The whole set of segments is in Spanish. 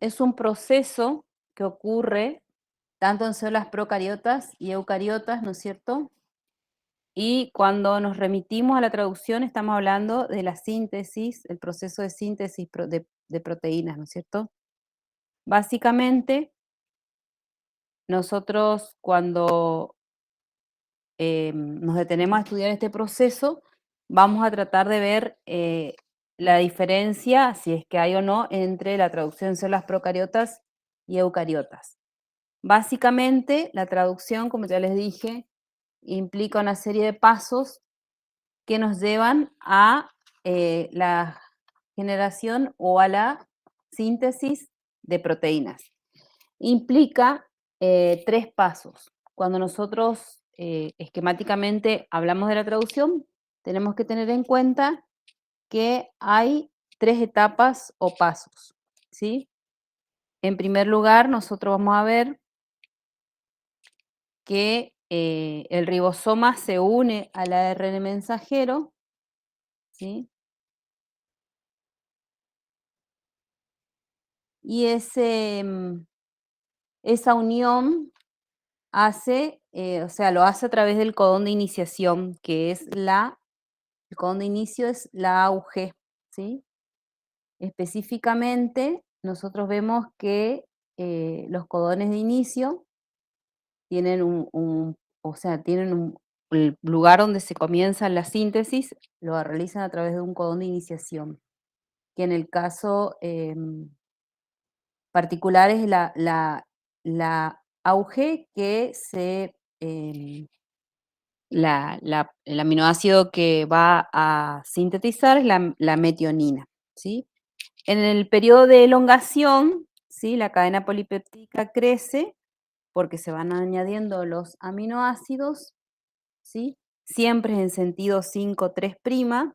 es un proceso que ocurre tanto en células procariotas y eucariotas, ¿no es cierto? Y cuando nos remitimos a la traducción estamos hablando de la síntesis, el proceso de síntesis de proteínas, ¿no es cierto? Básicamente, nosotros cuando nos detenemos a estudiar este proceso, vamos a tratar de ver la diferencia, si es que hay o no, entre la traducción en células procariotas y eucariotas. Básicamente, la traducción, como ya les dije, implica una serie de pasos que nos llevan a la generación o a la síntesis de proteínas. Implica 3 pasos. Cuando nosotros esquemáticamente hablamos de la traducción, tenemos que tener en cuenta que hay 3 etapas o pasos, ¿sí? En primer lugar, nosotros vamos a ver que el ribosoma se une al ARN mensajero, ¿sí? Y esa unión hace, o sea, lo hace a través del codón de iniciación, que es el codón de inicio es la AUG, ¿sí? Específicamente, nosotros vemos que los codones de inicio tienen o sea, tienen el lugar donde se comienza la síntesis, lo realizan a través de un codón de iniciación, que en el caso particular es la AUG que el aminoácido que va a sintetizar es la metionina, ¿sí? En el periodo de elongación, ¿sí? La cadena polipeptídica crece porque se van añadiendo los aminoácidos, ¿sí? Siempre es en sentido 5'3',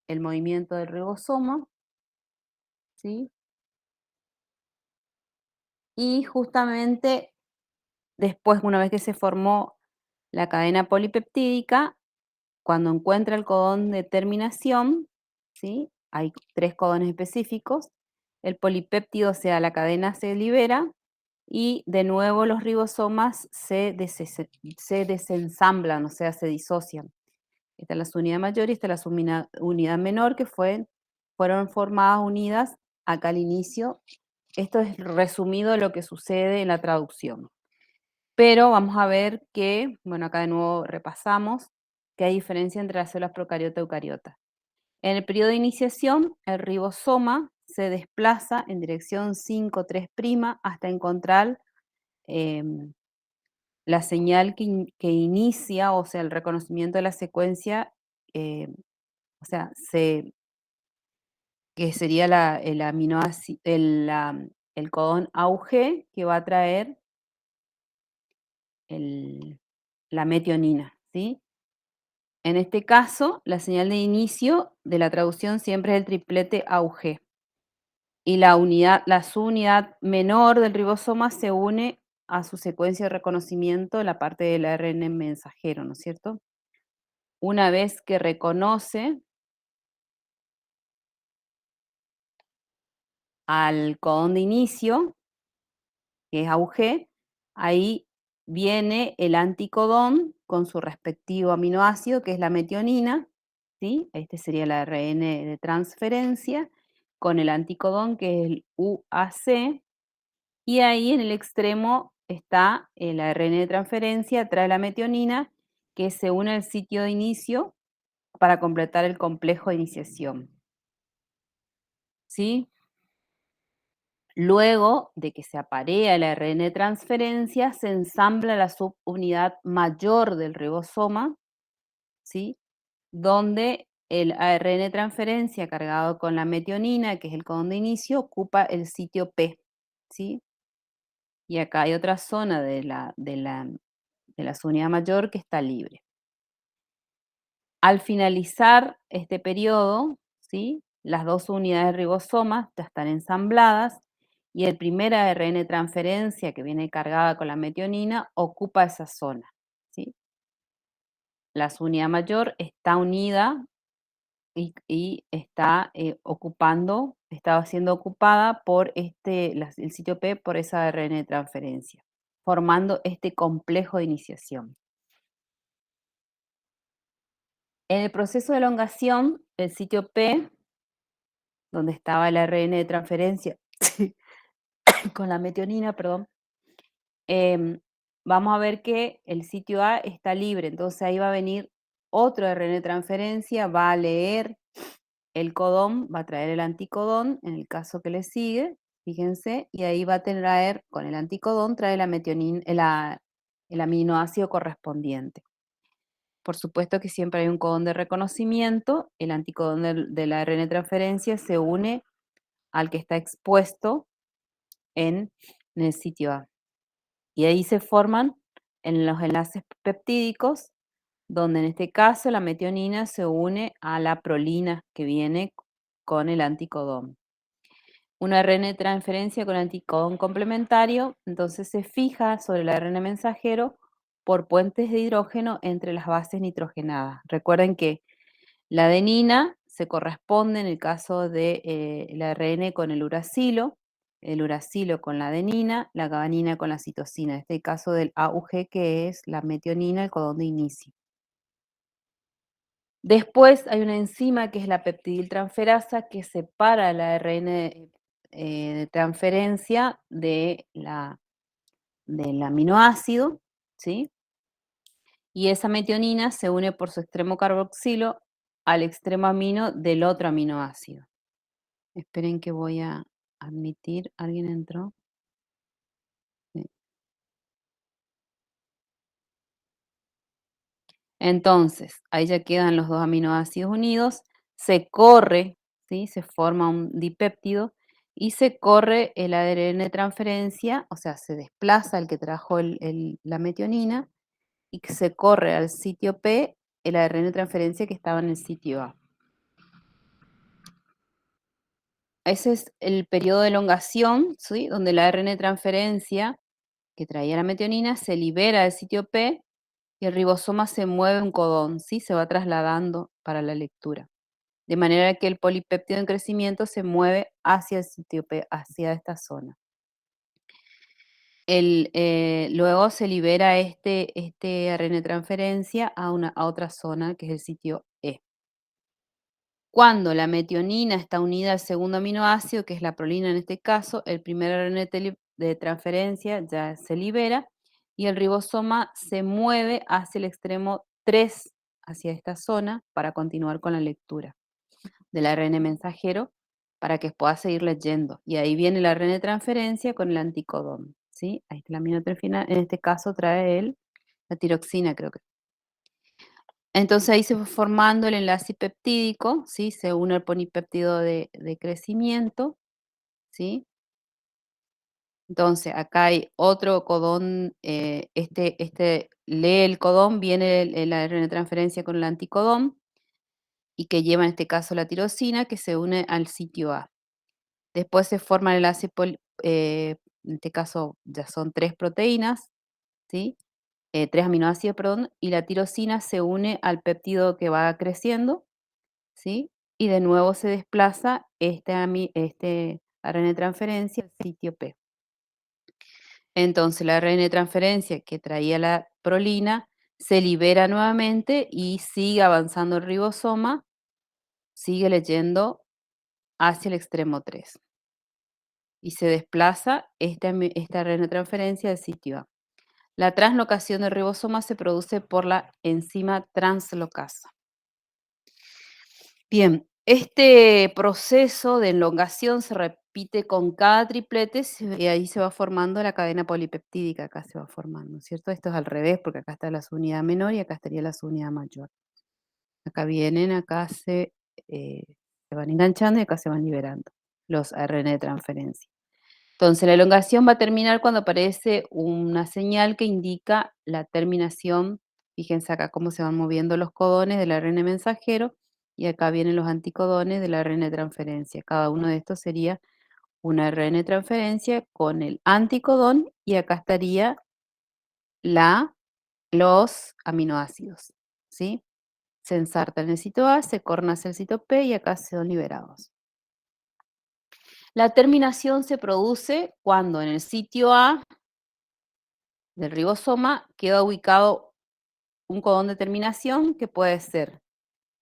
el movimiento del ribosoma, ¿sí? Y justamente después, una vez que se formó la cadena polipeptídica, cuando encuentra el codón de terminación, ¿sí? Hay 3 codones específicos, el polipéptido, o sea, la cadena se libera y de nuevo los ribosomas se desensamblan, o sea, se disocian. Esta es la unidad mayor y esta es la unidad menor que fueron formadas unidas acá al inicio. Esto es resumido lo que sucede en la traducción. Pero vamos a ver que, bueno, acá de nuevo repasamos que hay diferencia entre las células procariota y eucariota. En el periodo de iniciación, el ribosoma se desplaza en dirección 5'3' hasta encontrar la señal que inicia, o sea, el reconocimiento de la secuencia, eh, o sea, que sería el aminoácido, el codón AUG que va a traer la metionina, ¿sí? En este caso, la señal de inicio de la traducción siempre es el triplete AUG. Y la subunidad menor del ribosoma se une a su secuencia de reconocimiento en la parte del ARN mensajero, ¿no es cierto? Una vez que reconoce al codón de inicio, que es AUG, ahí viene el anticodón con su respectivo aminoácido, que es la metionina, ¿sí? Este sería el ARN de transferencia, con el anticodón, que es el UAC, y ahí en el extremo está el ARN de transferencia, trae la metionina, que se une al sitio de inicio para completar el complejo de iniciación, ¿sí? Luego de que se aparea el ARN de transferencia, se ensambla la subunidad mayor del ribosoma, ¿sí? Donde el ARN de transferencia cargado con la metionina, que es el codón de inicio, ocupa el sitio P, ¿sí? Y acá hay otra zona de la subunidad mayor que está libre. Al finalizar este periodo, ¿sí? Las dos unidades de ribosomas ya están ensambladas y el primer ARN de transferencia que viene cargada con la metionina ocupa esa zona, ¿sí? La subunidad mayor está unida y está estaba siendo ocupada por el sitio P por esa ARN de transferencia, formando este complejo de iniciación. En el proceso de elongación, el sitio P, donde estaba el ARN de transferencia con la metionina, perdón, em, vamos a ver que el sitio A está libre, entonces ahí va a venir otro ARN de transferencia, va a leer el codón, va a traer el anticodón, en el caso que le sigue, fíjense, y ahí va a traer, con el anticodón, trae la metionina, el aminoácido correspondiente. Por supuesto que siempre hay un codón de reconocimiento, el anticodón de la ARN de transferencia se une al que está expuesto en el sitio A. Y ahí se forman en los enlaces peptídicos, donde en este caso la metionina se une a la prolina que viene con el anticodón. Una ARN de transferencia con anticodón complementario, entonces se fija sobre el ARN mensajero por puentes de hidrógeno entre las bases nitrogenadas. Recuerden que la adenina se corresponde en el caso de la ARN con el uracilo con la adenina, la guanina con la citosina, en este caso del AUG que es la metionina, el codón de inicio. Después hay una enzima que es la peptidiltransferasa que separa el ARN de transferencia del aminoácido, ¿sí? Y esa metionina se une por su extremo carboxilo al extremo amino del otro aminoácido. Esperen que voy a admitir, ¿alguien entró? Sí. Entonces, ahí ya quedan los dos aminoácidos unidos, se corre, ¿sí? Se forma un dipéptido y se corre el ADN de transferencia, o sea, se desplaza el que trajo la metionina y que se corre al sitio P el ARN de transferencia que estaba en el sitio A. Ese es el periodo de elongación, ¿sí? Donde la ARN de transferencia que traía la metionina se libera del sitio P y el ribosoma se mueve un codón, ¿sí? Se va trasladando para la lectura. De manera que el polipéptido en crecimiento se mueve hacia el sitio P, hacia esta zona. Luego se libera este ARN de transferencia a otra zona, que es el sitio E. Cuando la metionina está unida al segundo aminoácido, que es la prolina en este caso, el primer ARN de transferencia ya se libera y el ribosoma se mueve hacia el extremo 3, hacia esta zona, para continuar con la lectura del ARN mensajero para que pueda seguir leyendo. Y ahí viene el ARN de transferencia con el anticodón, ¿sí? Ahí está la aminotrofina, en este caso trae la tiroxina, creo que. Entonces ahí se va formando el enlace peptídico, ¿sí? Se une el polipéptido de crecimiento, ¿sí? Entonces acá hay otro codón, lee el codón, viene el ARN de transferencia con el anticodón, y que lleva en este caso la tirosina, que se une al sitio A. Después se forma el enlace, en este caso ya son 3 proteínas, ¿sí? 3 aminoácidos, perdón, y la tirosina se une al péptido que va creciendo, ¿sí? Y de nuevo se desplaza este ARN de transferencia al sitio P. Entonces, la ARN de transferencia que traía la prolina se libera nuevamente y sigue avanzando el ribosoma, sigue leyendo hacia el extremo 3. Y se desplaza esta ARN de transferencia al sitio A. La translocación del ribosoma se produce por la enzima translocasa. Bien, este proceso de elongación se repite con cada triplete y ahí se va formando la cadena polipeptídica, acá se va formando, ¿cierto? Esto es al revés porque acá está la subunidad menor y acá estaría la subunidad mayor. Acá vienen, eh, se van enganchando y acá se van liberando los ARN de transferencia. Entonces, la elongación va a terminar cuando aparece una señal que indica la terminación. Fíjense acá cómo se van moviendo los codones del ARN mensajero y acá vienen los anticodones del ARN de transferencia. Cada uno de estos sería un ARN de transferencia con el anticodón y acá estaría los aminoácidos, ¿sí? se ensarta en el sitio A, se corona hacia el sitio P y acá son liberados. La terminación se produce cuando en el sitio A del ribosoma queda ubicado un codón de terminación que puede ser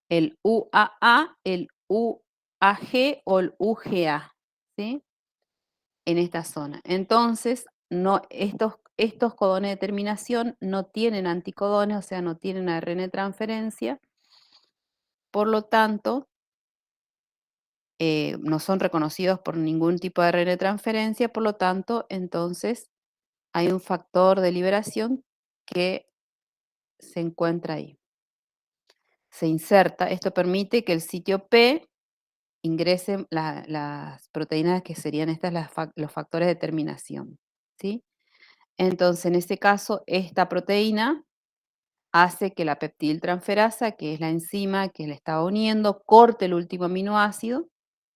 el UAA, el UAG o el UGA, ¿sí? En esta zona. Entonces, estos codones de terminación no tienen anticodones, o sea, no tienen ARN transferencia, por lo tanto, no son reconocidos por ningún tipo de ARN transferencia, por lo tanto, entonces hay un factor de liberación que se encuentra ahí. Se inserta, esto permite que el sitio P ingrese las proteínas que serían estas los factores de terminación, ¿sí? Entonces, en este caso, esta proteína hace que la peptidiltransferasa, que es la enzima que le está uniendo, corte el último aminoácido,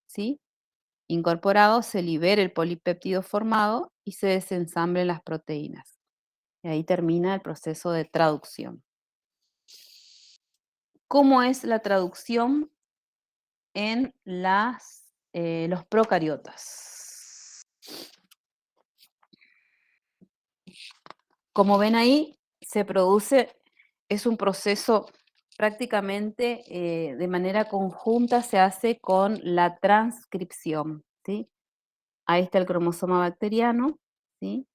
¿sí? Incorporado, se libere el polipéptido formado y se desensamblen las proteínas. Y ahí termina el proceso de traducción. ¿Cómo es la traducción en los procariotas? Como ven ahí, se produce, es un proceso prácticamente de manera conjunta, se hace con la transcripción, ¿sí? Ahí está el cromosoma bacteriano, ¿sí?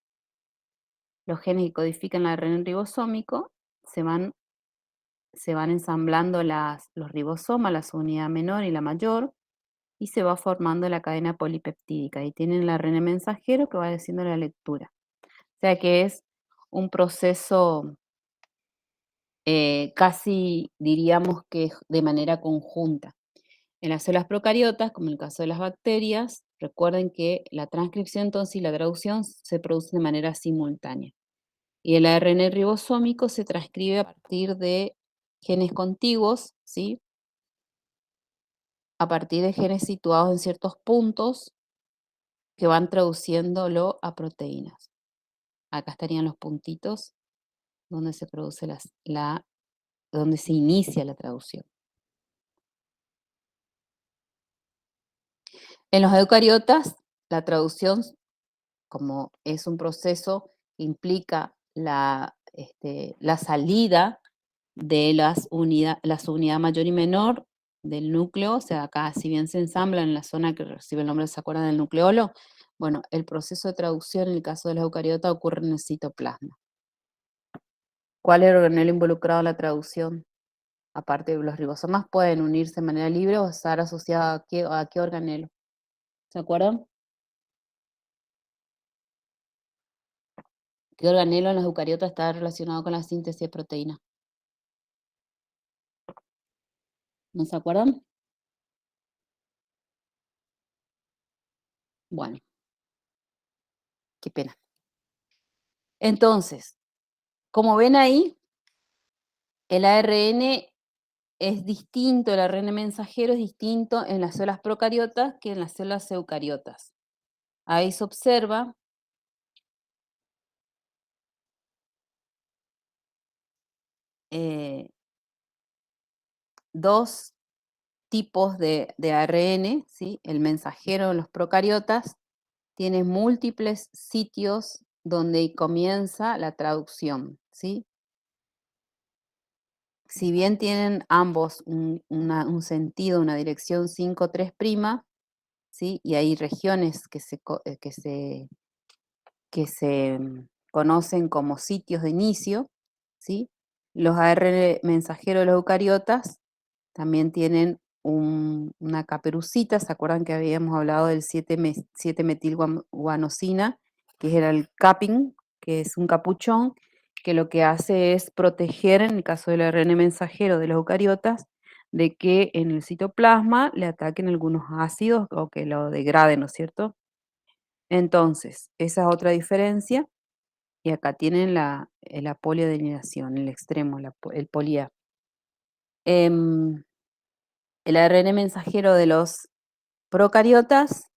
Los genes que codifican el ARN ribosómico, se van ensamblando los ribosomas, la subunidad menor y la mayor, y se va formando la cadena polipeptídica. Y tienen el ARN mensajero que va haciendo la lectura. O sea que es un proceso casi diríamos que de manera conjunta. En las células procariotas, como en el caso de las bacterias, recuerden que la transcripción entonces y la traducción se producen de manera simultánea. Y el ARN ribosómico se transcribe a partir de genes contiguos, ¿sí? A partir de genes situados en ciertos puntos que van traduciéndolo a proteínas. Acá estarían los puntitos donde se produce donde se inicia la traducción. En los eucariotas, la traducción, como es un proceso que implica la salida de la subunidad mayor y menor del núcleo, o sea, acá si bien se ensamblan en la zona que recibe el nombre, ¿se acuerdan del nucleolo? Bueno, el proceso de traducción en el caso de los eucariotas ocurre en el citoplasma. ¿Cuál es el organelo involucrado en la traducción? Aparte de los ribosomas, pueden unirse de manera libre o estar asociados a qué organelo. ¿Se acuerdan? ¿Qué organelo en los eucariotas está relacionado con la síntesis de proteína? ¿No se acuerdan? Bueno, qué pena. Entonces, como ven ahí, el ARN es distinto, el ARN mensajero es distinto en las células procariotas que en las células eucariotas. Ahí se observa dos tipos de ARN, ¿sí? El mensajero en los procariotas tiene múltiples sitios donde comienza la traducción, ¿sí? Si bien tienen ambos un sentido, una dirección 5,3', ¿sí? Y hay regiones que se conocen como sitios de inicio, ¿sí? Los ARN mensajeros de los eucariotas también tienen una caperucita. ¿Se acuerdan que habíamos hablado del 7-metilguanosina, que era el capping, que es un capuchón, que lo que hace es proteger, en el caso del ARN mensajero de los eucariotas, de que en el citoplasma le ataquen algunos ácidos o que lo degraden, ¿no es cierto? Entonces, esa es otra diferencia. Y acá tienen la poliadenylación, el extremo, el polía. El ARN mensajero de los procariotas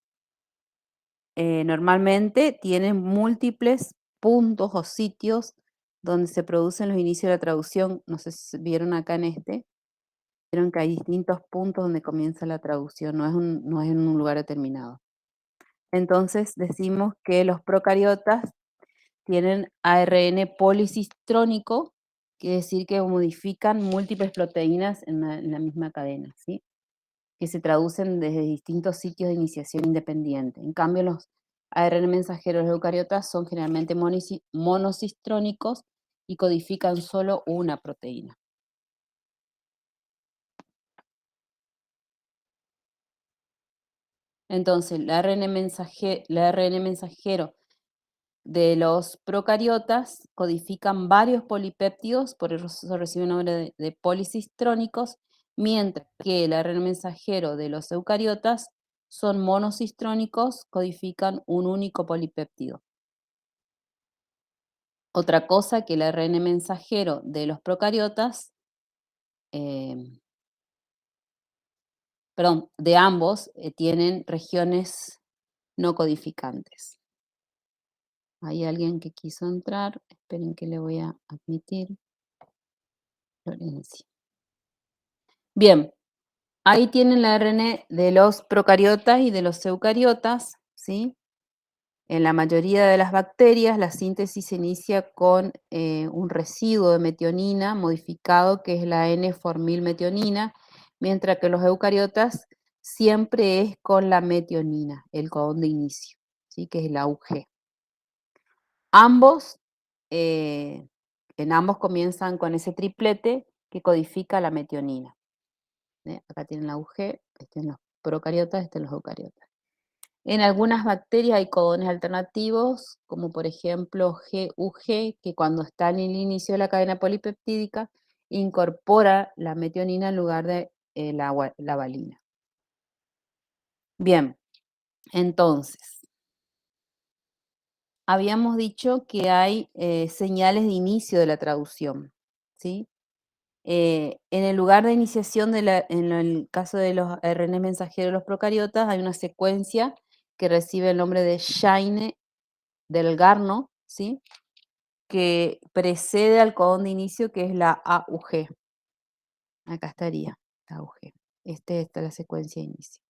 normalmente tiene múltiples puntos o sitios donde se producen los inicios de la traducción. No sé si vieron acá en este. Vieron que hay distintos puntos donde comienza la traducción, no es en un lugar determinado. Entonces decimos que los procariotas tienen ARN policistrónico, quiere decir que modifican múltiples proteínas en la misma cadena, ¿sí? Que se traducen desde distintos sitios de iniciación independiente. En cambio, los ARN mensajeros de eucariotas son generalmente monocistrónicos y codifican solo una proteína. Entonces, el ARN mensajero de los procariotas codifican varios polipéptidos, por eso recibe el nombre de policistrónicos, mientras que el ARN mensajero de los eucariotas son monocistrónicos, codifican un único polipéptido. Otra cosa que el ARN mensajero de los procariotas, de ambos, tienen regiones no codificantes. Hay alguien que quiso entrar, esperen que le voy a admitir. Florencia. Bien, ahí tienen la ARN de los procariotas y de los eucariotas, ¿sí? En la mayoría de las bacterias, la síntesis se inicia con un residuo de metionina modificado, que es la N-formilmetionina, mientras que los eucariotas siempre es con la metionina, el codón de inicio, ¿sí? Que es el AUG. Ambos, en ambos comienzan con ese triplete que codifica la metionina. Acá tienen la UG, este en los procariotas, este en los eucariotas. En algunas bacterias hay codones alternativos, como por ejemplo GUG, que cuando está en el inicio de la cadena polipeptídica, incorpora la metionina en lugar de la valina. Bien, entonces, habíamos dicho que hay señales de inicio de la traducción, ¿sí? En el lugar de iniciación, en el caso de los ARN mensajeros de los procariotas, hay una secuencia que recibe el nombre de Shine del Garno, ¿sí? Que precede al codón de inicio, que es la AUG. Acá estaría la AUG. Esta es la secuencia de inicio.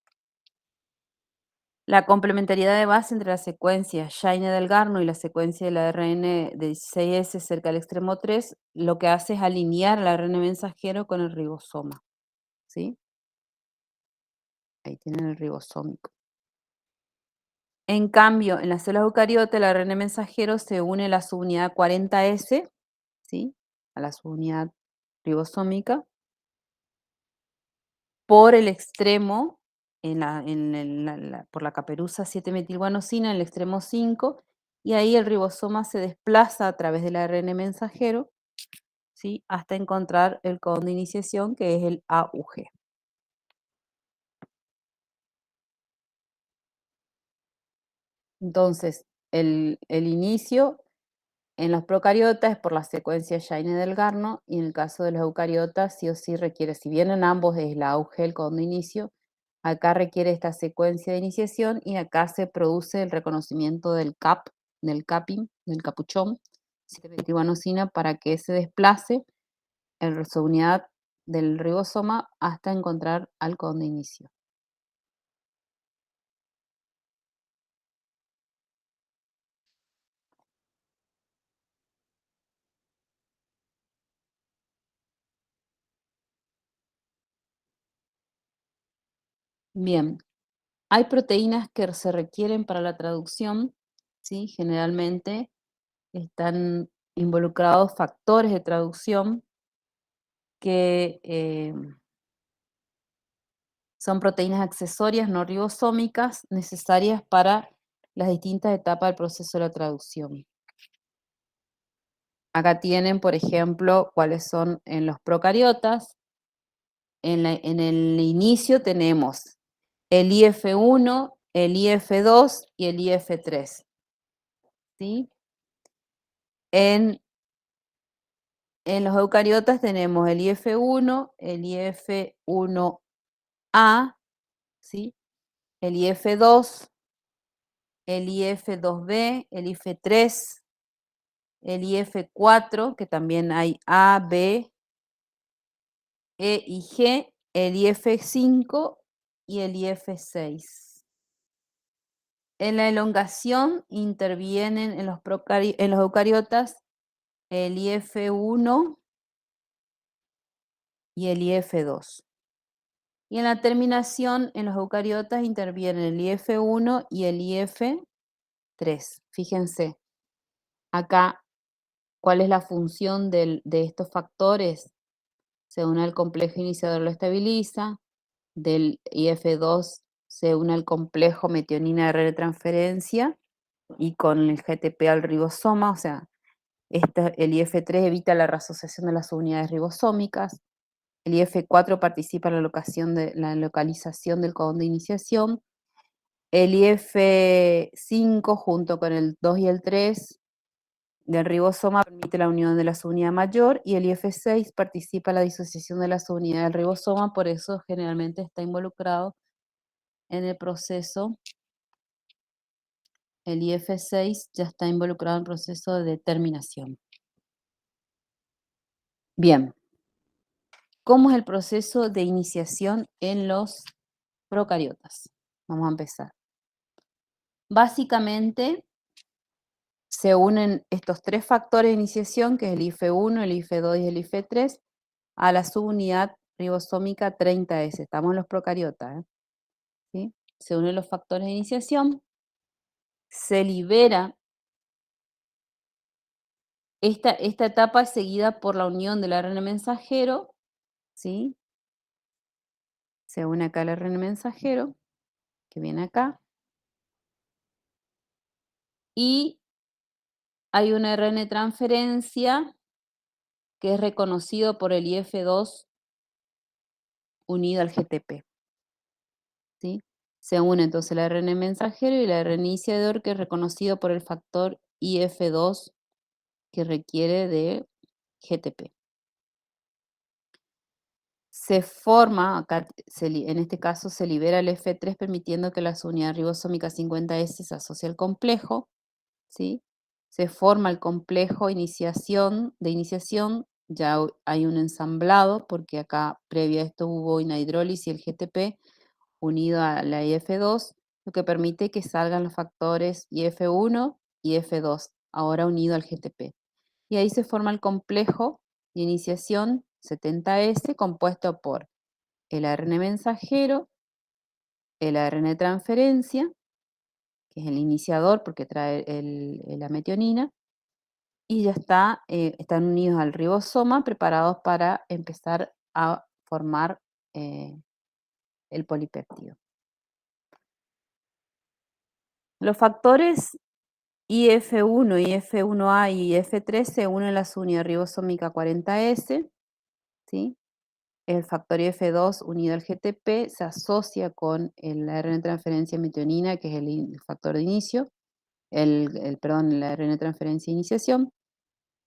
La complementariedad de base entre la secuencia Shine del Garno y la secuencia del ARN de 16S cerca del extremo 3, lo que hace es alinear el ARN mensajero con el ribosoma, ¿sí? Ahí tienen el ribosómico. En cambio, en las células eucariotas, el ARN mensajero se une a la subunidad 40S, ¿sí? A la subunidad ribosómica, por el extremo, por la caperuza 7-metilguanosina, en el extremo 5, y ahí el ribosoma se desplaza a través del ARN mensajero, ¿sí? Hasta encontrar el codón de iniciación, que es el AUG. Entonces, el inicio en los procariotas es por la secuencia Shine del Garno, y en el caso de los eucariotas sí o sí requiere, si bien en ambos es la AUG el codón de inicio, acá requiere esta secuencia de iniciación y acá se produce el reconocimiento del CAP, del capping, del capuchón, 7-metilguanosina, para que se desplace en su unidad del ribosoma hasta encontrar al codón de inicio. Bien, hay proteínas que se requieren para la traducción, ¿sí? Generalmente están involucrados factores de traducción que son proteínas accesorias no ribosómicas necesarias para las distintas etapas del proceso de la traducción. Acá tienen, por ejemplo, cuáles son en los procariotas. En el inicio tenemos el IF1, el IF2 y el IF3. ¿Sí? En los eucariotas tenemos el IF1, el IF1A, ¿sí? El IF2, el IF2B, el IF3, el IF4, que también hay A, B, E y G, el IF5 y el IF6. En la elongación intervienen en los eucariotas el IF1 y el IF2. Y en la terminación, en los eucariotas intervienen el IF1 y el IF3. Fíjense, acá, ¿cuál es la función de estos factores? Se une al complejo iniciador, lo estabiliza. Del IF2 se une al complejo metionina de red de transferencia y con el GTP al ribosoma, o sea, el IF3 evita la reasociación de las unidades ribosómicas. El IF4 participa en la localización del codón de iniciación. El IF5 junto con el 2 y el 3 del ribosoma permite la unión de la subunidad mayor y el IF6 participa en la disociación de la subunidad del ribosoma, por eso generalmente está involucrado en el proceso. El IF6 ya está involucrado en el proceso de determinación. Bien, ¿cómo es el proceso de iniciación en los procariotas? Vamos a empezar. Básicamente, se unen estos tres factores de iniciación, que es el IF1, el IF2 y el IF3, a la subunidad ribosómica 30S. Estamos en los procariotas, ¿sí? Se unen los factores de iniciación, se libera. Esta etapa es seguida por la unión del ARN mensajero, ¿sí? Se une acá el ARN mensajero, que viene acá, y hay una ARN transferencia que es reconocido por el IF2 unido al GTP, ¿sí? Se une entonces el ARN mensajero y el ARN iniciador, que es reconocido por el factor IF2 que requiere de GTP. Se forma, acá en este caso se libera el F3 permitiendo que la unidad ribosómica 50S se asocie al complejo, ¿sí? Se forma el complejo de iniciación, ya hay un ensamblado, porque acá previo a esto hubo una hidrólisis y el GTP unido a la IF2, lo que permite que salgan los factores IF1 y F2, ahora unido al GTP. Y ahí se forma el complejo de iniciación 70S compuesto por el ARN mensajero, el ARN de transferencia, que es el iniciador porque trae la metionina, y ya están unidos al ribosoma, preparados para empezar a formar el polipéptido. Los factores IF1, IF1A y IF3 se unen a la subunidad ribosómica 40S, ¿sí? El factor IF2 unido al GTP se asocia con el ARN de transferencia metionina, que es el factor de inicio, perdón, el ARN de transferencia de iniciación.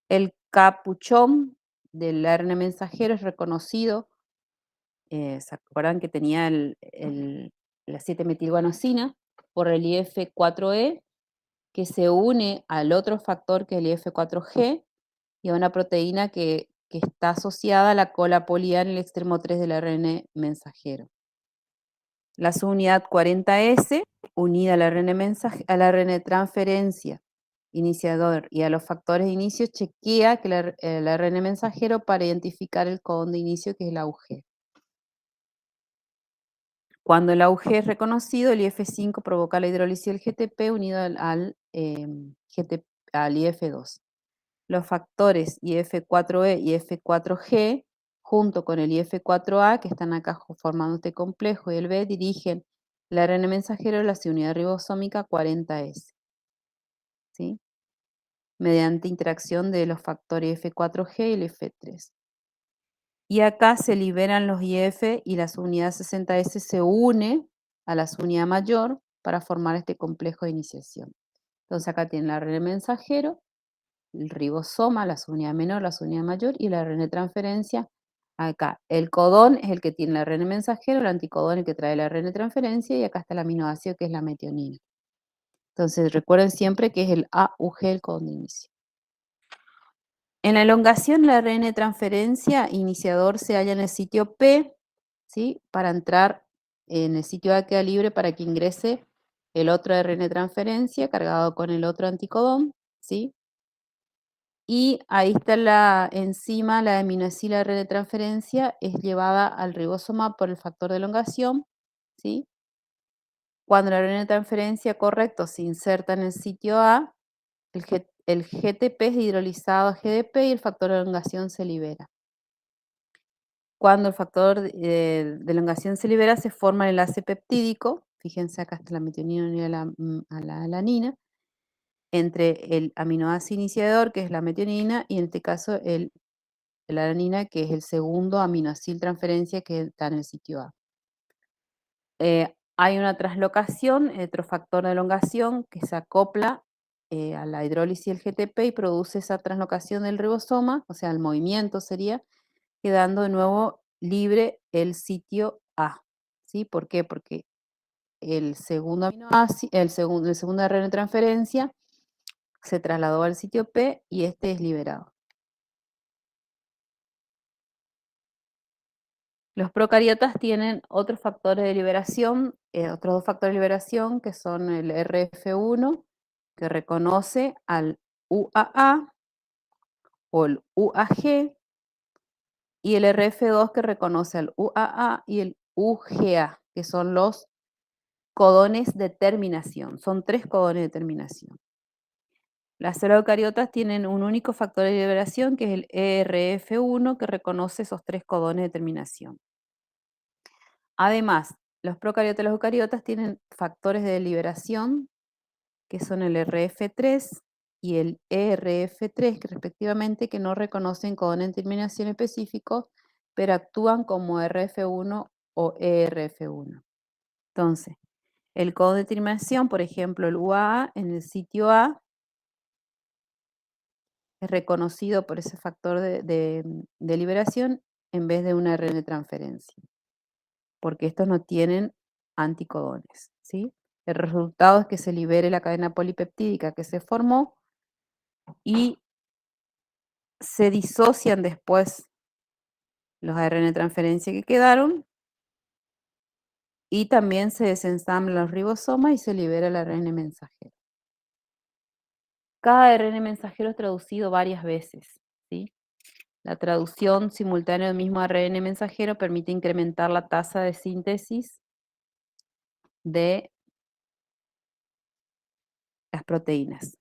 El capuchón del ARN mensajero es reconocido, ¿se acuerdan que tenía la 7-metilguanosina? Por el IF4E, que se une al otro factor que es el IF4G, y a una proteína que está asociada a la cola polia en el extremo 3 del ARN mensajero. La subunidad 40S, unida al ARN de transferencia iniciador y a los factores de inicio, chequea que el ARN mensajero para identificar el codón de inicio, que es el AUG. Cuando el AUG es reconocido, el IF5 provoca la hidrólisis del GTP unido al IF2. Los factores IF4E y F4G, junto con el IF4A, que están acá formando este complejo, y el B, dirigen el ARN mensajero de la unidad ribosómica 40S, ¿sí? Mediante interacción de los factores F4G y el F3. Y acá se liberan los IF y la subunidad 60S se une a la subunidad mayor para formar este complejo de iniciación. Entonces acá tienen el ARN mensajero, el ribosoma, la subunidad menor, la subunidad mayor y el ARN de transferencia. Acá el codón es el que tiene el ARN mensajero, el anticodón el que trae el ARN de transferencia, y acá está el aminoácido que es la metionina. Entonces recuerden siempre que es el AUG el codón de inicio. En la elongación, el ARN de transferencia iniciador se halla en el sitio P, ¿sí? Para entrar en el sitio A queda libre para que ingrese el otro ARN de transferencia cargado con el otro anticodón, ¿sí? Y ahí está la enzima, la aminoacila ARN de transferencia, es llevada al ribosoma por el factor de elongación, ¿sí? Cuando la ARN de transferencia correcto se inserta en el sitio A, el GTP es hidrolizado a GDP y el factor de elongación se libera. Cuando el factor de elongación se libera, se forma el enlace peptídico, fíjense acá está la metionina unida a la alanina, entre el aminoácido iniciador, que es la metionina, y en este caso la alanina, que es el segundo aminoácido transferencia que está en el sitio A. Hay una translocación, otro factor de elongación, que se acopla a la hidrólisis del GTP y produce esa translocación del ribosoma, o sea, el movimiento sería, quedando de nuevo libre el sitio A, ¿sí? ¿Por qué? Porque el segundo aminoácido, el segundo ARN de transferencia se trasladó al sitio P y este es liberado. Los procariotas tienen otros factores de liberación, otros dos factores de liberación que son el RF1, que reconoce al UAA o el UAG, y el RF2 que reconoce al UAA y el UGA, que son los codones de terminación. Son 3 codones de terminación. Las células eucariotas tienen un único factor de liberación, que es el ERF1, que reconoce esos 3 codones de terminación. Además, los procariotas y los eucariotas tienen factores de liberación, que son el RF3 y el ERF3, que respectivamente, que no reconocen codones de terminación específicos, pero actúan como RF1 o ERF1. Entonces, el codón de terminación, por ejemplo, el UAA en el sitio A, es reconocido por ese factor de liberación en vez de una ARN de transferencia, porque estos no tienen anticodones, ¿sí? El resultado es que se libere la cadena polipeptídica que se formó y se disocian después los ARN de transferencia que quedaron y también se desensamblan los ribosomas y se libera el ARN mensajero. Cada ARN mensajero es traducido varias veces, ¿sí? La traducción simultánea del mismo ARN mensajero permite incrementar la tasa de síntesis de las proteínas.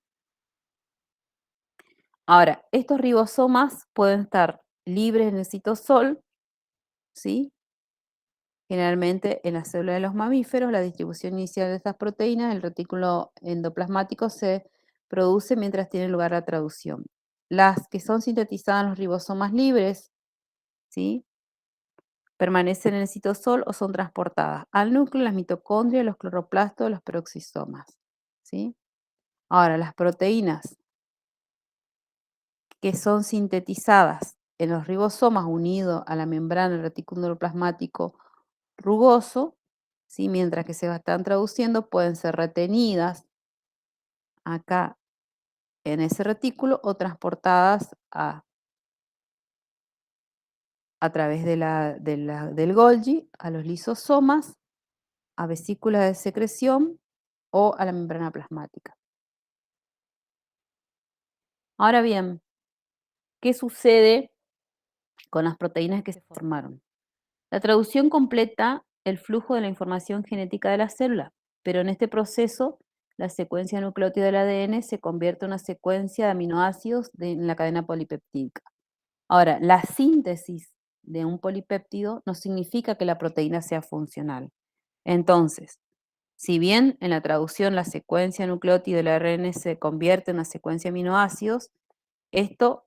Ahora, estos ribosomas pueden estar libres en el citosol, ¿sí? Generalmente en las células de los mamíferos, la distribución inicial de estas proteínas, el retículo endoplasmático, se produce mientras tiene lugar la traducción. Las que son sintetizadas en los ribosomas libres, ¿sí? Permanecen en el citosol o son transportadas al núcleo, las mitocondrias, los cloroplastos, los peroxisomas, ¿sí? Ahora, las proteínas que son sintetizadas en los ribosomas unidos a la membrana del retículo endoplasmático rugoso, ¿sí? Mientras que se están traduciendo, pueden ser retenidas acá en ese retículo o transportadas a través del Golgi a los lisosomas, a vesículas de secreción o a la membrana plasmática. Ahora bien, ¿qué sucede con las proteínas que se formaron? La traducción completa el flujo de la información genética de la célula, pero en este proceso la secuencia nucleótida del ADN se convierte en una secuencia de aminoácidos en la cadena polipeptídica. Ahora, la síntesis de un polipéptido no significa que la proteína sea funcional. Entonces, si bien en la traducción la secuencia nucleótida del ARN se convierte en una secuencia de aminoácidos, esto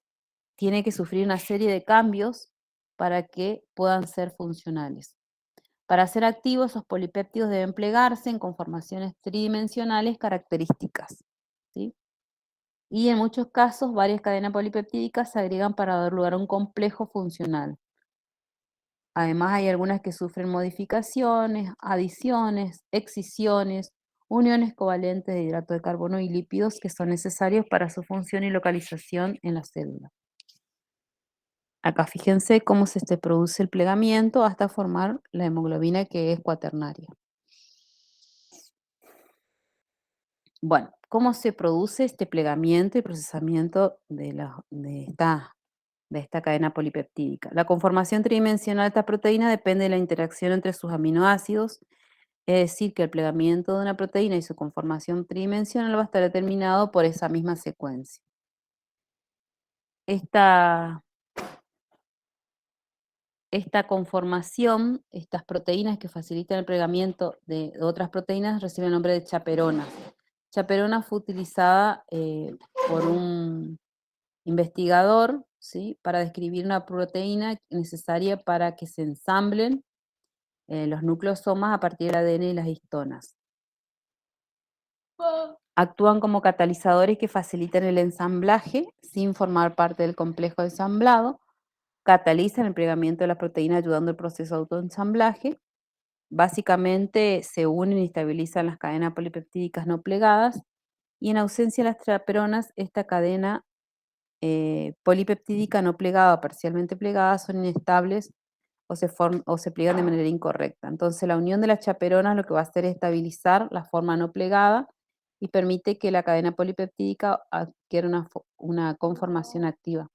tiene que sufrir una serie de cambios para que puedan ser funcionales. Para ser activos, esos polipéptidos deben plegarse en conformaciones tridimensionales características, ¿sí? Y en muchos casos, varias cadenas polipeptídicas se agregan para dar lugar a un complejo funcional. Además, hay algunas que sufren modificaciones, adiciones, excisiones, uniones covalentes de hidrato de carbono y lípidos que son necesarios para su función y localización en la célula. Acá fíjense cómo se produce el plegamiento hasta formar la hemoglobina que es cuaternaria. Bueno, ¿cómo se produce este plegamiento y procesamiento de esta cadena polipeptídica? La conformación tridimensional de esta proteína depende de la interacción entre sus aminoácidos, es decir, que el plegamiento de una proteína y su conformación tridimensional va a estar determinado por esa misma secuencia. Esta, esta conformación, estas proteínas que facilitan el plegamiento de otras proteínas, reciben el nombre de chaperonas. Chaperona fue utilizada por un investigador, ¿sí?, para describir una proteína necesaria para que se ensamblen los nucleosomas a partir del ADN y las histonas. Actúan como catalizadores que facilitan el ensamblaje sin formar parte del complejo de ensamblado, catalizan el plegamiento de la proteína ayudando al proceso de autoensamblaje. Básicamente se unen y estabilizan las cadenas polipeptídicas no plegadas y en ausencia de las chaperonas, esta cadena polipeptídica no plegada o parcialmente plegada son inestables o se pliegan de manera incorrecta. Entonces, la unión de las chaperonas lo que va a hacer es estabilizar la forma no plegada y permite que la cadena polipeptídica adquiera una conformación activa.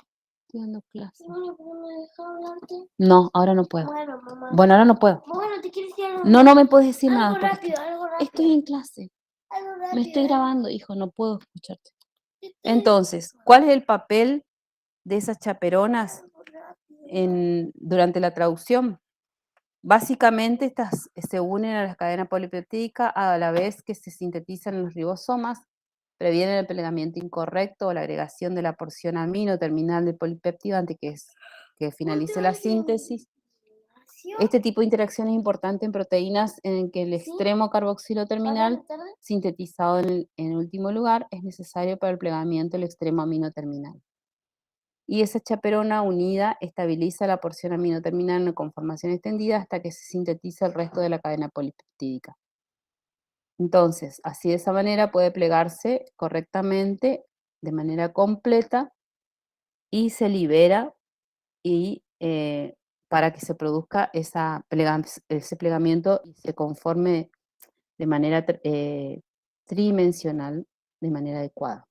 Estoy dando clase. Bueno, pero ¿me deja hablarte? No, ahora no puedo. Bueno, mamá. Bueno, ahora no puedo. Bueno, ¿te quieres decir algo? No, no me puedes decir nada. Algo rápido. Estoy en clase. Algo rápido. Me estoy grabando, hijo, no puedo escucharte. Entonces, ¿cuál es el papel de esas chaperonas durante la traducción? Básicamente estas se unen a la cadena polipeptídica a la vez que se sintetizan en los ribosomas, previenen el plegamiento incorrecto o la agregación de la porción amino terminal del polipéptido antes que finalice la síntesis. Este tipo de interacción es importante en proteínas en que el extremo carboxilo terminal, sintetizado en último lugar, es necesario para el plegamiento del extremo amino terminal. Y esa chaperona unida estabiliza la porción amino terminal en conformación extendida hasta que se sintetiza el resto de la cadena polipeptídica. Entonces, así de esa manera puede plegarse correctamente, de manera completa, y se libera y para que se produzca ese plegamiento y se conforme de manera tridimensional, de manera adecuada.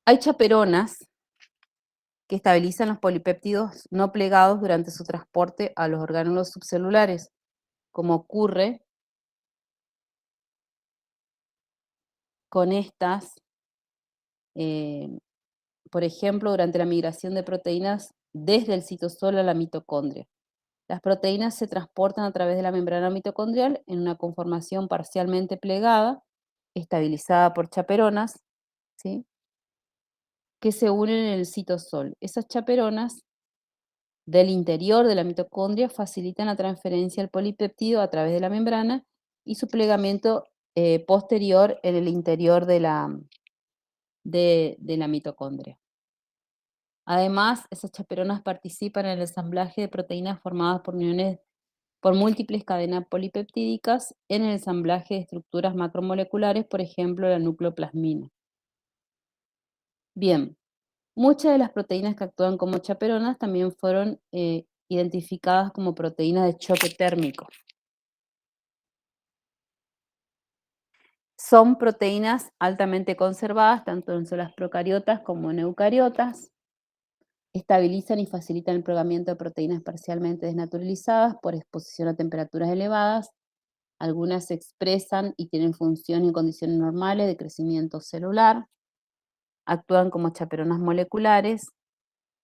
Hay chaperonas que estabilizan los polipéptidos no plegados durante su transporte a los orgánulos subcelulares, como ocurre con estas, por ejemplo, durante la migración de proteínas desde el citosol a la mitocondria. Las proteínas se transportan a través de la membrana mitocondrial en una conformación parcialmente plegada, estabilizada por chaperonas, ¿sí?, que se unen en el citosol. Esas chaperonas del interior de la mitocondria facilitan la transferencia del polipeptido a través de la membrana y su plegamiento posterior en el interior de la mitocondria. Además, esas chaperonas participan en el ensamblaje de proteínas formadas por uniones por múltiples cadenas polipeptídicas en el ensamblaje de estructuras macromoleculares, por ejemplo, la nucleoplasmina. Bien, muchas de las proteínas que actúan como chaperonas también fueron identificadas como proteínas de choque térmico. Son proteínas altamente conservadas, tanto en células procariotas como en eucariotas. Estabilizan y facilitan el plegamiento de proteínas parcialmente desnaturalizadas por exposición a temperaturas elevadas. Algunas se expresan y tienen función en condiciones normales de crecimiento celular. Actúan como chaperonas moleculares,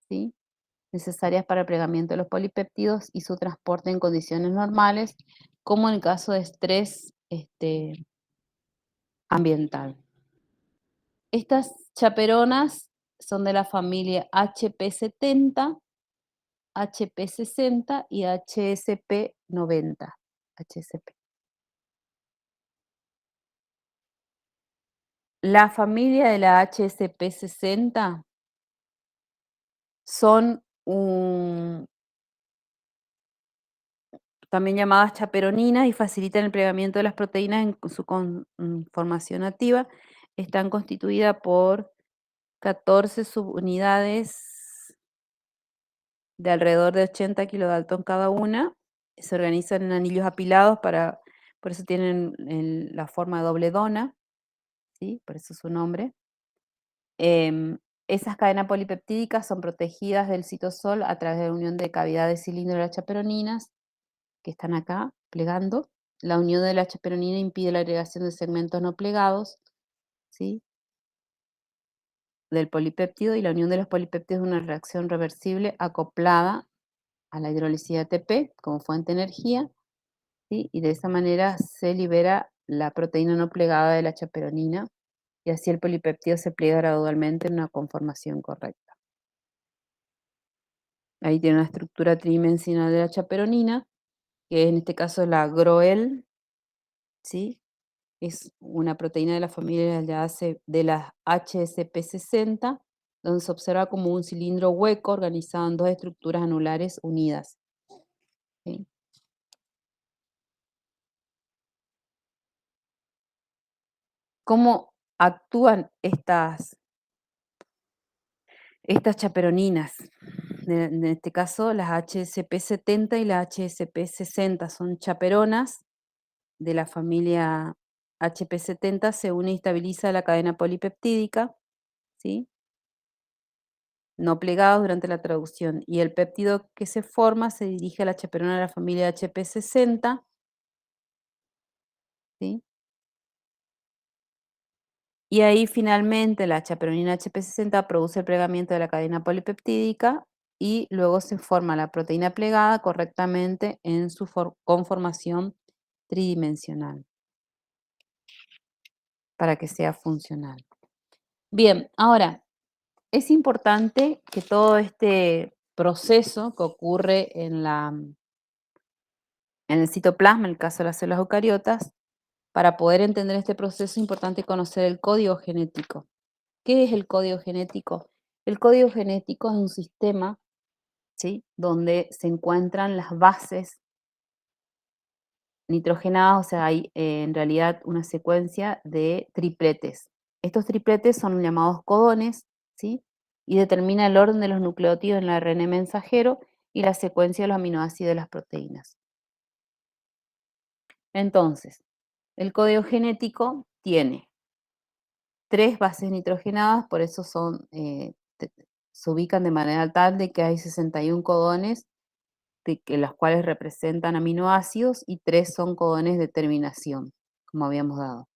¿sí?, necesarias para el plegamiento de los polipéptidos y su transporte en condiciones normales, como en el caso de estrés ambiental. Estas chaperonas son de la familia HP70, HP60 y HSP90. HSP. La familia de la HSP60 son también llamadas chaperoninas y facilitan el plegamiento de las proteínas en su conformación activa. Están constituidas por 14 subunidades de alrededor de 80 kilodalton cada una. Se organizan en anillos apilados por eso tienen la forma de doble dona, ¿sí? Por eso su nombre. Esas cadenas polipeptídicas son protegidas del citosol a través de la unión de cavidades cilindro de las chaperoninas, que están acá plegando. La unión de la chaperonina impide la agregación de segmentos no plegados, ¿sí? Del polipéptido, y la unión de los polipéptidos es una reacción reversible acoplada a la hidrólisis de ATP como fuente de energía, ¿sí? Y de esa manera se libera la proteína no plegada de la chaperonina y así el polipéptido se pliega gradualmente en una conformación correcta. Ahí tiene una estructura tridimensional de la chaperonina, que en este caso es la GROEL, ¿sí? Es una proteína de la familia de las HSP60, donde se observa como un cilindro hueco organizado en dos estructuras anulares unidas, ¿sí? ¿Cómo actúan estas chaperoninas? En este caso, las HSP70 y las HSP60 son chaperonas de la familia HP70, se une y estabiliza la cadena polipeptídica, ¿sí? No plegados durante la traducción. Y el péptido que se forma se dirige a la chaperona de la familia HP60, ¿sí? Y ahí finalmente la chaperonina HP60 produce el plegamiento de la cadena polipeptídica y luego se forma la proteína plegada correctamente en su conformación tridimensional para que sea funcional. Bien, ahora, es importante que todo este proceso que ocurre en el citoplasma, en el caso de las células eucariotas, para poder entender este proceso es importante conocer el código genético. ¿Qué es el código genético? El código genético es un sistema, ¿sí?, donde se encuentran las bases nitrogenadas, o sea, hay en realidad una secuencia de tripletes. Estos tripletes son llamados codones, ¿sí? Y determina el orden de los nucleótidos en el ARN mensajero y la secuencia de los aminoácidos de las proteínas. Entonces, el código genético tiene 3 bases nitrogenadas, por eso se ubican de manera tal de que hay 61 codones, los cuales representan aminoácidos, y 3 son codones de terminación, como habíamos dado.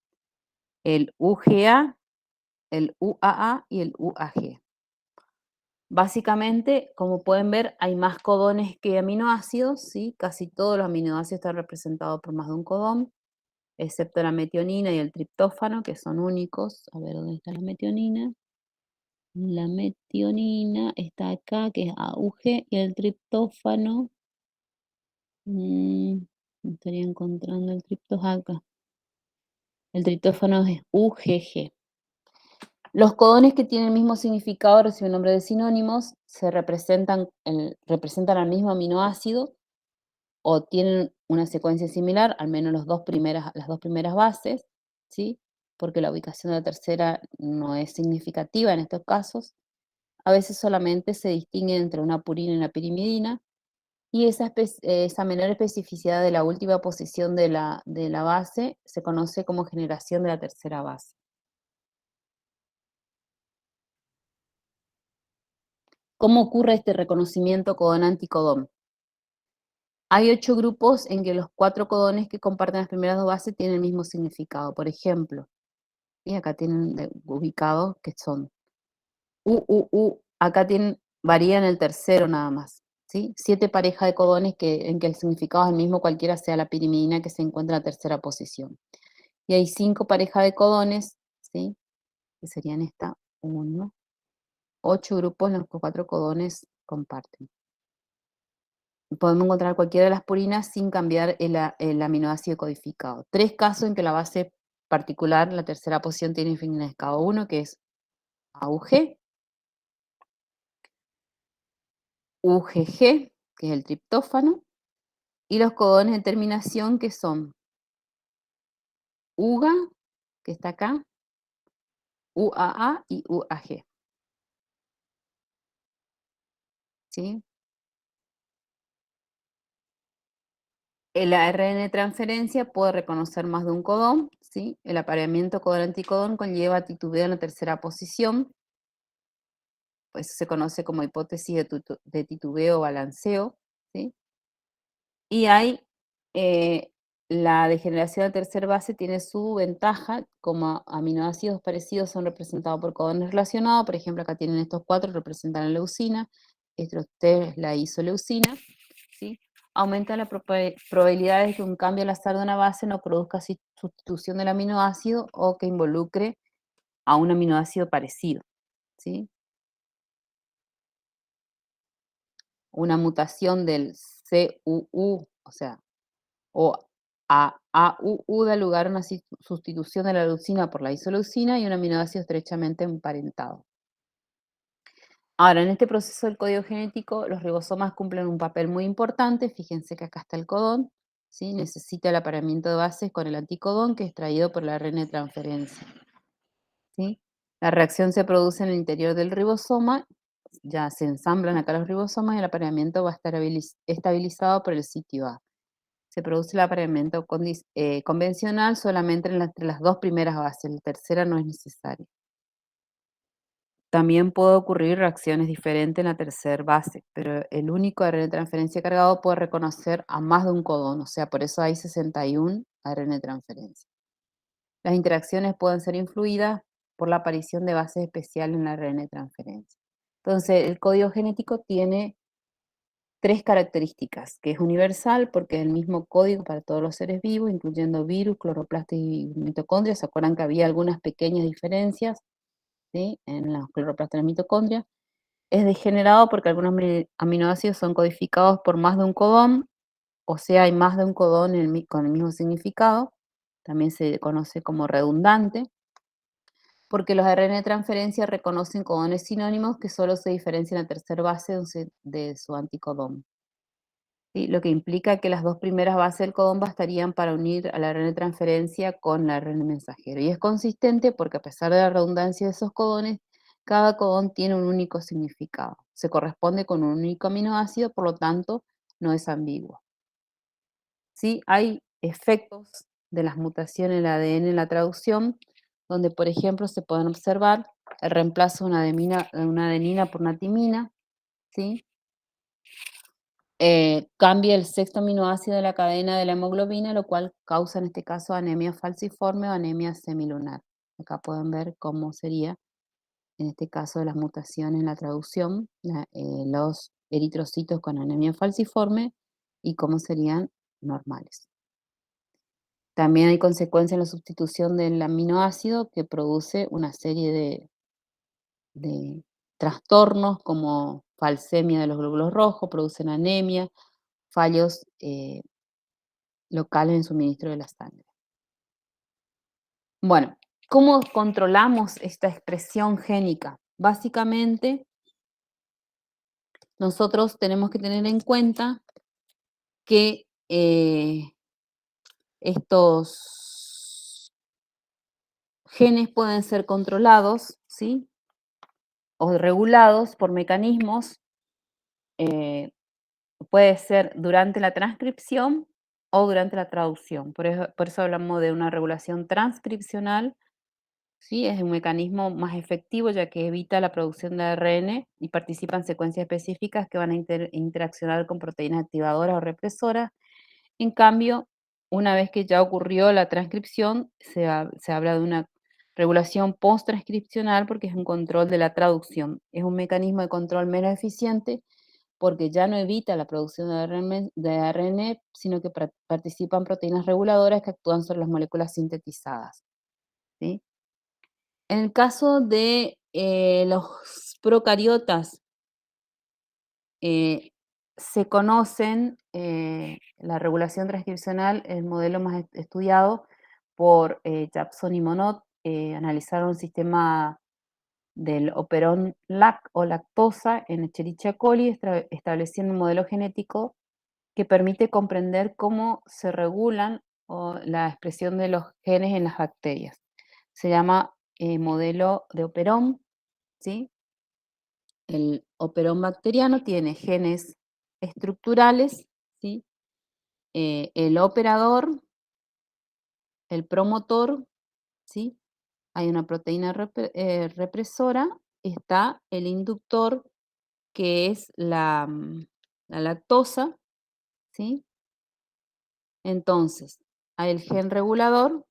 El UGA, el UAA y el UAG. Básicamente, como pueden ver, hay más codones que aminoácidos, ¿sí? Casi todos los aminoácidos están representados por más de un codón, excepto la metionina y el triptófano, que son únicos. A ver, ¿dónde está la metionina? La metionina está acá, que es AUG, y el triptófano, me estaría encontrando el triptófano acá. El triptófano es UGG. Los codones que tienen el mismo significado reciben nombre de sinónimos, representan al mismo aminoácido o tienen una secuencia similar, al menos las dos primeras bases, ¿sí? Porque la ubicación de la tercera no es significativa en estos casos. A veces solamente se distinguen entre una purina y una pirimidina, y esa menor especificidad de la última posición de la base se conoce como generación de la tercera base. ¿Cómo ocurre este reconocimiento codón-anticodón? Hay 8 grupos en que los 4 codones que comparten las primeras dos bases tienen el mismo significado. Por ejemplo, y acá tienen ubicados que son acá varían el tercero nada más, ¿sí? 7 parejas de codones en que el significado es el mismo, cualquiera sea la pirimidina que se encuentra en la tercera posición. Y hay 5 parejas de codones, ¿sí? Que serían 8 grupos en los que 4 codones comparten. Podemos encontrar cualquiera de las purinas sin cambiar el aminoácido codificado. 3 casos en que la base particular, la tercera posición, tiene significado: uno que es AUG, UGG, que es el triptófano, y los codones de terminación que son UGA, que está acá, UAA y UAG, ¿sí? El ARN transferencia puede reconocer más de un codón, ¿sí? El apareamiento codón-anticodón conlleva titubeo en la tercera posición, pues se conoce como hipótesis de titubeo o balanceo, ¿sí? Y hay, eh, la degeneración de tercer base tiene su ventaja, como aminoácidos parecidos son representados por codones relacionados, por ejemplo, acá tienen estos cuatro, representan la leucina, estos tres es la isoleucina, ¿sí? Aumenta la probabilidad de que un cambio al azar de una base no produzca sustitución del aminoácido o que involucre a un aminoácido parecido, ¿sí? Una mutación del CUU, o sea, o AUU da lugar a una sustitución de la leucina por la isoleucina y un aminoácido estrechamente emparentado. Ahora, en este proceso del código genético, los ribosomas cumplen un papel muy importante. Fíjense que acá está el codón, ¿sí? Necesita el apareamiento de bases con el anticodón que es traído por la ARN de transferencia, ¿sí? La reacción se produce en el interior del ribosoma, ya se ensamblan acá los ribosomas y el apareamiento va a estar estabilizado por el sitio A. Se produce el apareamiento convencional solamente entre las dos primeras bases, la tercera no es necesaria. También puede ocurrir reacciones diferentes en la tercera base, pero el único ARN de transferencia cargado puede reconocer a más de un codón, o sea, por eso hay 61 ARN de transferencia. Las interacciones pueden ser influidas por la aparición de bases especiales en la ARN de transferencia. Entonces, el código genético tiene tres características, que es universal porque es el mismo código para todos los seres vivos, incluyendo virus, cloroplastos y mitocondrias. ¿Se acuerdan que había algunas pequeñas diferencias, ¿sí?, en los cloroplastos y las mitocondrias? Es degenerado porque algunos aminoácidos son codificados por más de un codón, o sea, hay más de un codón con el mismo significado. También se conoce como redundante, porque los ARN de transferencia reconocen codones sinónimos que solo se diferencian en la tercera base de su anticodón. ¿Sí? Lo que implica que las dos primeras bases del codón bastarían para unir al ARN de transferencia con la ARN mensajero. Y es consistente porque a pesar de la redundancia de esos codones, cada codón tiene un único significado. Se corresponde con un único aminoácido, por lo tanto, no es ambiguo. ¿Sí? Hay efectos de las mutaciones en el ADN en la traducción, donde, por ejemplo, se pueden observar el reemplazo de una adenina por una timina, ¿sí? Cambia el sexto aminoácido de la cadena de la hemoglobina, lo cual causa en este caso anemia falciforme o anemia semilunar. Acá pueden ver cómo sería, en este caso de las mutaciones en la traducción, los eritrocitos con anemia falciforme y cómo serían normales. También hay consecuencias en la sustitución del aminoácido que produce una serie de trastornos como falsemia de los glóbulos rojos, producen anemia, fallos locales en suministro de la sangre. Bueno, ¿cómo controlamos esta expresión génica? Básicamente, nosotros tenemos que tener en cuenta que estos genes pueden ser controlados, ¿sí?, o regulados por mecanismos, eh, puede ser durante la transcripción o durante la traducción. Por eso hablamos de una regulación transcripcional. Sí, es un mecanismo más efectivo ya que evita la producción de ARN y participa en secuencias específicas que van a interaccionar con proteínas activadoras o represoras. En cambio, una vez que ya ocurrió la transcripción, se habla de una regulación post-transcripcional porque es un control de la traducción. Es un mecanismo de control menos eficiente porque ya no evita la producción de ARN, sino que participan proteínas reguladoras que actúan sobre las moléculas sintetizadas, ¿sí? En el caso de los procariotas, eh, se conocen, la regulación transcripcional, el modelo más estudiado por Japson y Monod, analizaron el sistema del operón LAC o lactosa en Escherichia coli, estableciendo un modelo genético que permite comprender cómo se regulan la expresión de los genes en las bacterias. Se llama modelo de operón, ¿sí? El operón bacteriano tiene genes estructurales, ¿sí?, el operador, el promotor, ¿sí? Hay una proteína represora, está el inductor, que es la lactosa, ¿sí? Entonces, hay el gen regulador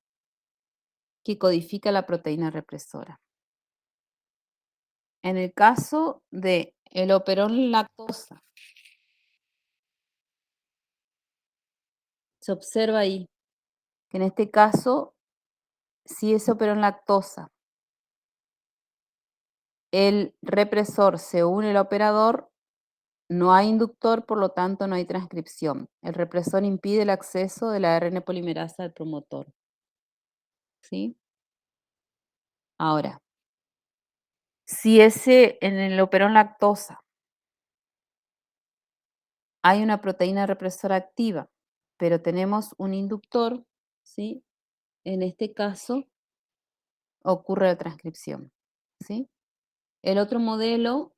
que codifica la proteína represora. En el caso de el operón lactosa, se observa ahí que en este caso, si ese operón lactosa, el represor se une al operador, no hay inductor, por lo tanto no hay transcripción. El represor impide el acceso de la ARN polimerasa al promotor. ¿Sí? Ahora, si en el operón lactosa hay una proteína represora activa, pero tenemos un inductor, ¿sí? En este caso ocurre la transcripción, ¿sí? El otro modelo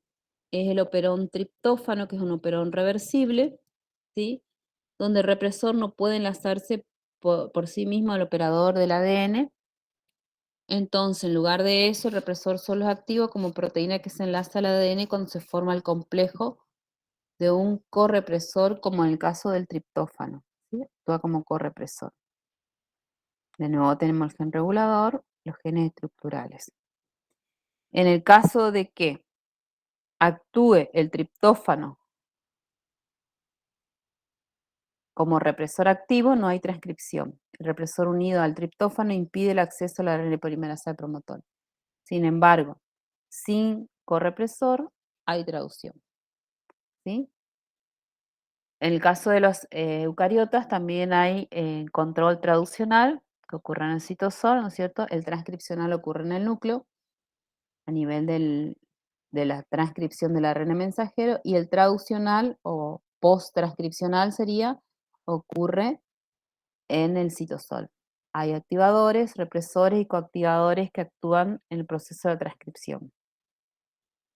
es el operón triptófano, que es un operón reversible, ¿sí? Donde el represor no puede enlazarse por sí mismo al operador del ADN. Entonces, en lugar de eso, el represor solo es activo como proteína que se enlaza al ADN cuando se forma el complejo de un correpresor, como en el caso del triptófano, ¿sí? Actúa como correpresor. De nuevo tenemos el gen regulador, los genes estructurales. En el caso de que actúe el triptófano como represor activo, no hay transcripción. El represor unido al triptófano impide el acceso a la ARN polimerasa del promotor. Sin embargo, sin correpresor hay traducción, ¿sí? En el caso de los eucariotas también hay control traduccional que ocurre en el citosol, ¿no es cierto? El transcripcional ocurre en el núcleo a nivel de la transcripción del ARN mensajero, y el traduccional o post-transcripcional ocurre en el citosol. Hay activadores, represores y coactivadores que actúan en el proceso de transcripción.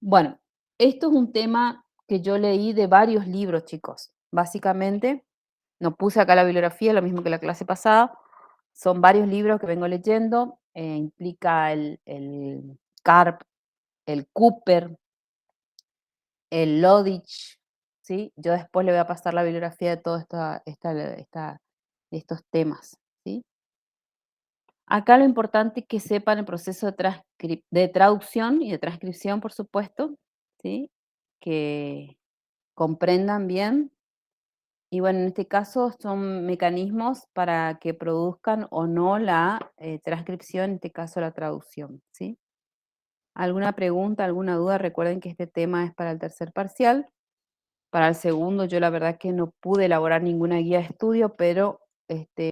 Bueno, esto es un tema que yo leí de varios libros, chicos. Básicamente, no puse acá la bibliografía, lo mismo que la clase pasada. Son varios libros que vengo leyendo. Implica el Karp, el Cooper, el Lodich, ¿sí? Yo después le voy a pasar la bibliografía de todos estos temas, ¿sí? Acá lo importante es que sepan el proceso de traducción y de transcripción, por supuesto, ¿sí? Que comprendan bien. Y bueno, en este caso son mecanismos para que produzcan o no la transcripción, en este caso la traducción, ¿sí? ¿Alguna pregunta, alguna duda? Recuerden que este tema es para el tercer parcial. Para el segundo yo la verdad que no pude elaborar ninguna guía de estudio, pero